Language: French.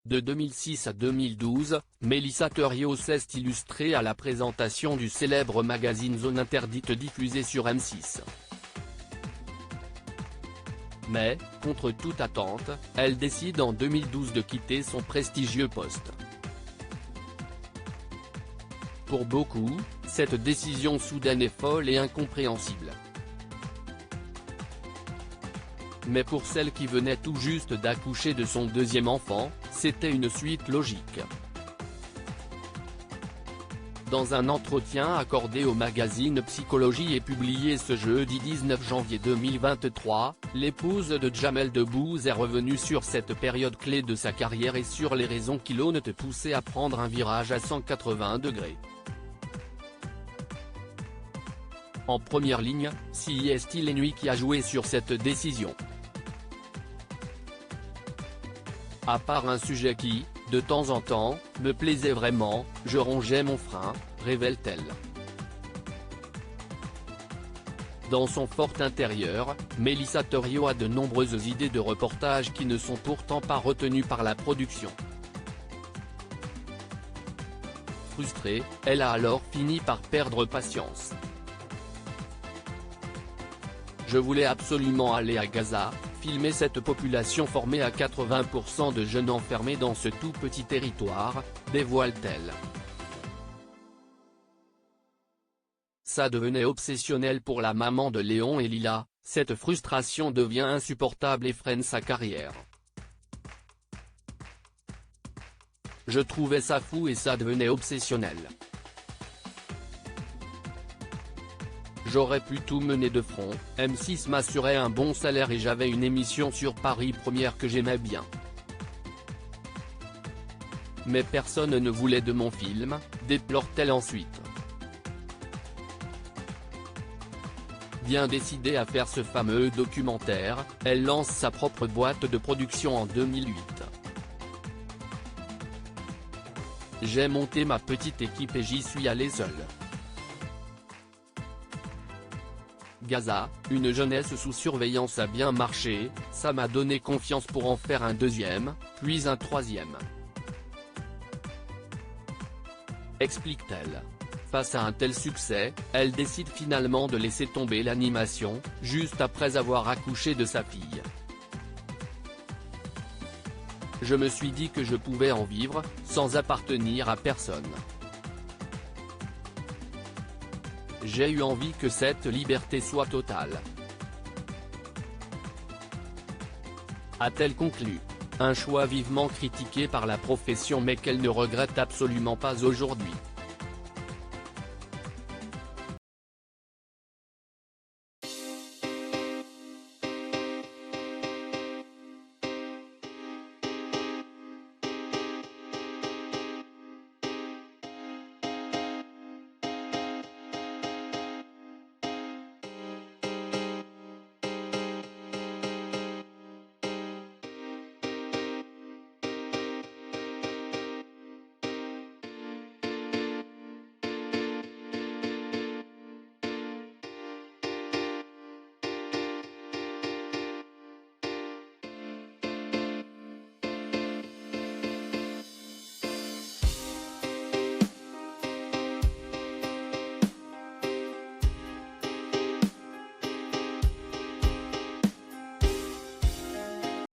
De 2006 à 2012, Mélissa Theriot s'est illustrée à la présentation du célèbre magazine Zone Interdite diffusé sur M6. Mais, contre toute attente, elle décide en 2012 de quitter son prestigieux poste. Pour beaucoup, cette décision soudaine est folle et incompréhensible. Mais pour celle qui venait tout juste d'accoucher de son deuxième enfant, c'était une suite logique. Dans un entretien accordé au magazine Psychologie et publié ce jeudi 19 janvier 2023, l'épouse de Jamel Debbouze est revenue sur cette période clé de sa carrière et sur les raisons qui l'ont poussé à prendre un virage à 180 degrés. En première ligne, si est-il Nuit qui a joué sur cette décision. À part un sujet qui, de temps en temps, me plaisait vraiment, je rongeais mon frein, révèle-t-elle. Dans son fort intérieur, Mélissa Theriot a de nombreuses idées de reportages qui ne sont pourtant pas retenues par la production. Frustrée, elle a alors fini par perdre patience. Je voulais absolument aller à Gaza, filmer cette population formée à 80% de jeunes enfermés dans ce tout petit territoire, dévoile-t-elle. Ça devenait obsessionnel pour la maman de Léon et Lila, cette frustration devient insupportable et freine sa carrière. Je trouvais ça fou et ça devenait obsessionnel. J'aurais pu tout mener de front, M6 m'assurait un bon salaire et j'avais une émission sur Paris Première que j'aimais bien. Mais personne ne voulait de mon film, déplore-t-elle ensuite. Bien décidée à faire ce fameux documentaire, elle lance sa propre boîte de production en 2008. J'ai monté ma petite équipe et j'y suis allée seule. Gaza, une jeunesse sous surveillance a bien marché, ça m'a donné confiance pour en faire un deuxième, puis un troisième. Explique-t-elle. Face à un tel succès, elle décide finalement de laisser tomber l'animation, juste après avoir accouché de sa fille. Je me suis dit que je pouvais en vivre, sans appartenir à personne. J'ai eu envie que cette liberté soit totale. A-t-elle conclu. Un choix vivement critiqué par la profession mais qu'elle ne regrette absolument pas aujourd'hui.